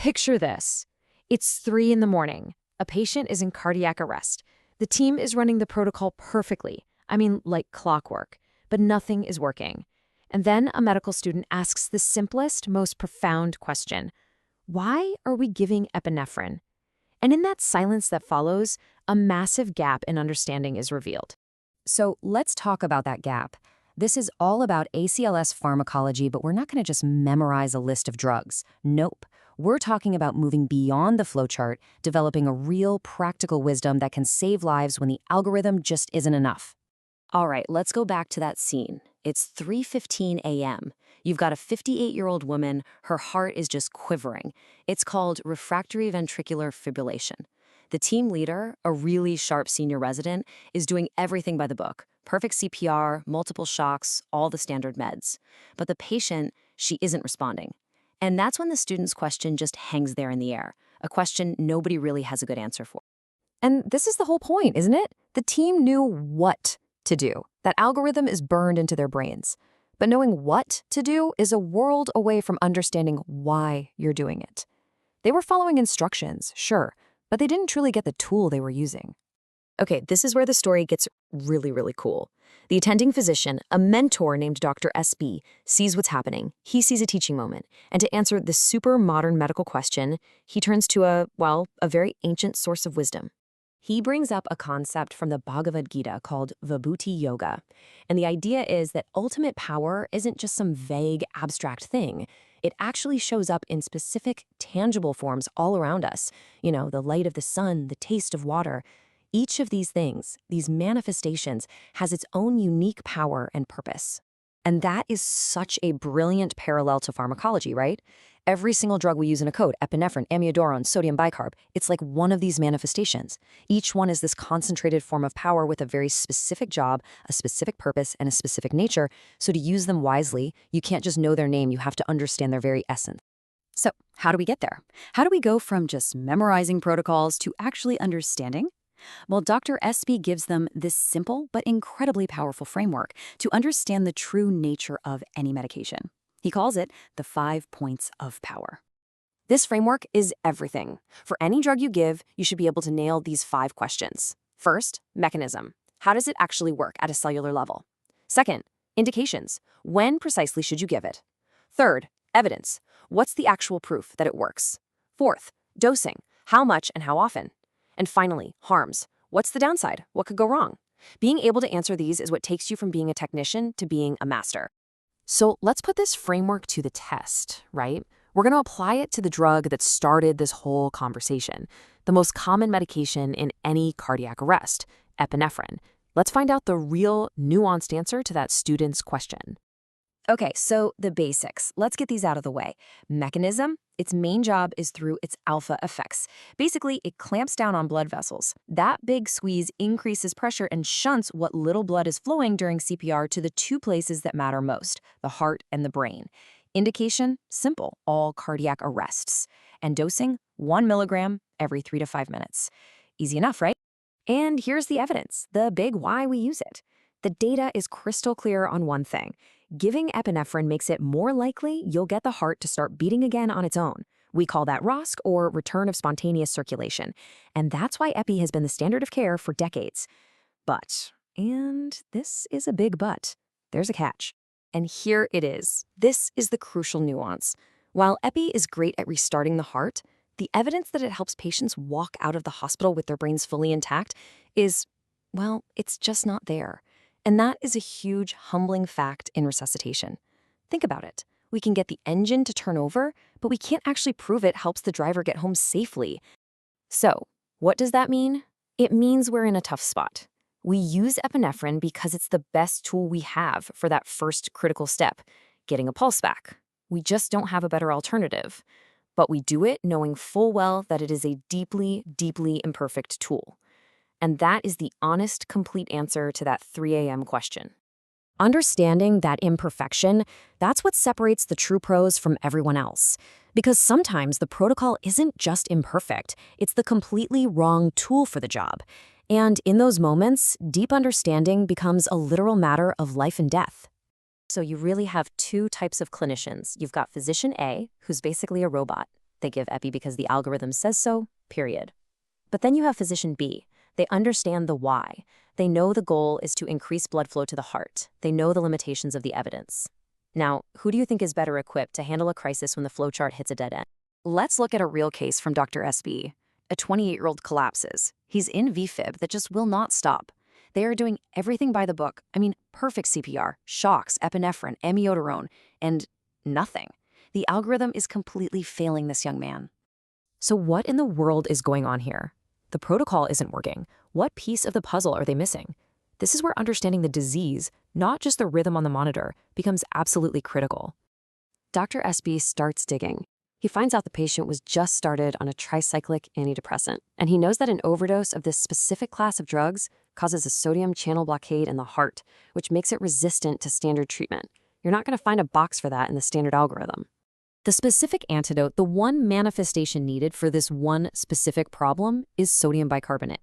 Picture this. It's 3 in the morning. A patient is in cardiac arrest. The team is running the protocol perfectly. I mean, like clockwork. But nothing is working. And then a medical student asks the simplest, most profound question. Why are we giving epinephrine? And in that silence that follows, a massive gap in understanding is revealed. So let's talk about that gap. This is all about ACLS pharmacology, but we're not going to just memorize a list of drugs. Nope. We're talking about moving beyond the flowchart, developing a real practical wisdom that can save lives when the algorithm just isn't enough. All right, let's go back to that scene. It's 3:15 a.m. You've got a 58-year-old woman. Her heart is just quivering. It's called refractory ventricular fibrillation. The team leader, a really sharp senior resident, is doing everything by the book. Perfect CPR, multiple shocks, all the standard meds. But the patient, she isn't responding. And that's when the student's question just hangs there in the air, a question nobody really has a good answer for. And this is the whole point, isn't it? The team knew what to do. That algorithm is burned into their brains. But knowing what to do is a world away from understanding why you're doing it. They were following instructions, sure, but they didn't truly get the tool they were using. Okay, this is where the story gets really, really cool. The attending physician, a mentor named Dr. SB, sees what's happening. He sees a teaching moment. And to answer this super modern medical question, he turns to a very ancient source of wisdom. He brings up a concept from the Bhagavad Gita called Vibhuti Yoga. And the idea is that ultimate power isn't just some vague, abstract thing. It actually shows up in specific, tangible forms all around us. You know, the light of the sun, the taste of water. Each of these things, these manifestations, has its own unique power and purpose. And that is such a brilliant parallel to pharmacology, right? Every single drug we use in a code, epinephrine, amiodarone, sodium bicarb, it's like one of these manifestations. Each one is this concentrated form of power with a very specific job, a specific purpose, and a specific nature. So to use them wisely, you can't just know their name, you have to understand their very essence. So how do we get there? How do we go from just memorizing protocols to actually understanding? Well, Dr. SB gives them this simple but incredibly powerful framework to understand the true nature of any medication. He calls it the 5 points of power. This framework is everything. For any drug you give, you should be able to nail these 5 questions. First, mechanism. How does it actually work at a cellular level? Second, indications. When precisely should you give it? Third, evidence. What's the actual proof that it works? Fourth, dosing. How much and how often? And finally, harms. What's the downside? What could go wrong? Being able to answer these is what takes you from being a technician to being a master. So let's put this framework to the test, right? We're going to apply it to the drug that started this whole conversation, the most common medication in any cardiac arrest, epinephrine. Let's find out the real nuanced answer to that student's question. Okay, so the basics. Let's get these out of the way. Mechanism, its main job is through its alpha effects. Basically, it clamps down on blood vessels. That big squeeze increases pressure and shunts what little blood is flowing during CPR to the 2 places that matter most, the heart and the brain. Indication, simple, all cardiac arrests. And dosing, 1 milligram every 3 to 5 minutes. Easy enough, right? And here's the evidence, the big why we use it. The data is crystal clear on one thing. Giving epinephrine makes it more likely you'll get the heart to start beating again on its own. We call that ROSC, or return of spontaneous circulation. And that's why epi has been the standard of care for decades. But, and this is a big but, there's a catch. And here it is. This is the crucial nuance. While epi is great at restarting the heart, the evidence that it helps patients walk out of the hospital with their brains fully intact is, well, it's just not there. And that is a huge, humbling fact in resuscitation. Think about it. We can get the engine to turn over, but we can't actually prove it helps the driver get home safely. So, what does that mean? It means we're in a tough spot. We use epinephrine because it's the best tool we have for that first critical step, getting a pulse back. We just don't have a better alternative. But we do it knowing full well that it is a deeply, deeply imperfect tool. And that is the honest, complete answer to that 3 a.m. question. Understanding that imperfection, that's what separates the true pros from everyone else. Because sometimes the protocol isn't just imperfect, it's the completely wrong tool for the job. And in those moments, deep understanding becomes a literal matter of life and death. So you really have 2 types of clinicians. You've got physician A, who's basically a robot. They give epi because the algorithm says so, period. But then you have physician B. They understand the why. They know the goal is to increase blood flow to the heart. They know the limitations of the evidence. Now, who do you think is better equipped to handle a crisis when the flowchart hits a dead end? Let's look at a real case from Dr. SB. A 28-year-old collapses. He's in VFib that just will not stop. They are doing everything by the book. I mean, perfect CPR, shocks, epinephrine, amiodarone, and nothing. The algorithm is completely failing this young man. So what in the world is going on here? The protocol isn't working. What piece of the puzzle are they missing? This is where understanding the disease, not just the rhythm on the monitor, becomes absolutely critical. Dr. SB starts digging. He finds out the patient was just started on a tricyclic antidepressant, and he knows that an overdose of this specific class of drugs causes a sodium channel blockade in the heart, which makes it resistant to standard treatment. You're not going to find a box for that in the standard algorithm. The specific antidote, the one manifestation needed for this one specific problem, is sodium bicarbonate.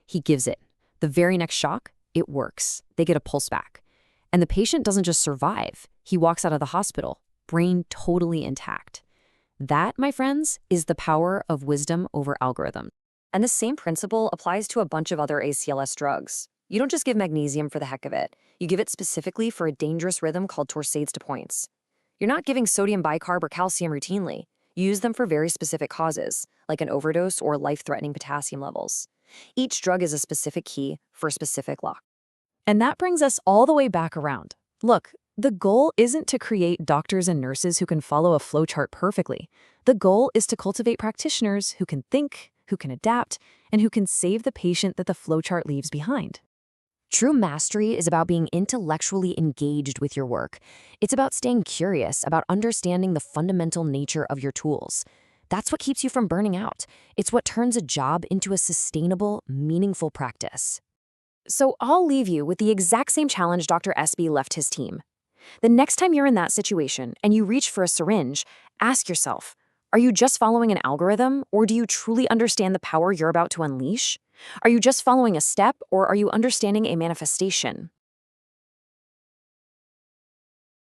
He gives it. The very next shock, it works. They get a pulse back. And the patient doesn't just survive. He walks out of the hospital, brain totally intact. That, my friends, is the power of wisdom over algorithm. And the same principle applies to a bunch of other ACLS drugs. You don't just give magnesium for the heck of it. You give it specifically for a dangerous rhythm called torsades de pointes. You're not giving sodium bicarb or calcium routinely. You use them for very specific causes, like an overdose or life-threatening potassium levels. Each drug is a specific key for a specific lock. And that brings us all the way back around. Look, the goal isn't to create doctors and nurses who can follow a flowchart perfectly. The goal is to cultivate practitioners who can think, who can adapt, and who can save the patient that the flowchart leaves behind. True mastery is about being intellectually engaged with your work. It's about staying curious, about understanding the fundamental nature of your tools. That's what keeps you from burning out. It's what turns a job into a sustainable, meaningful practice. So I'll leave you with the exact same challenge Dr. SB left his team. The next time you're in that situation and you reach for a syringe, ask yourself, are you just following an algorithm, or do you truly understand the power you're about to unleash? Are you just following a step, or are you understanding a manifestation?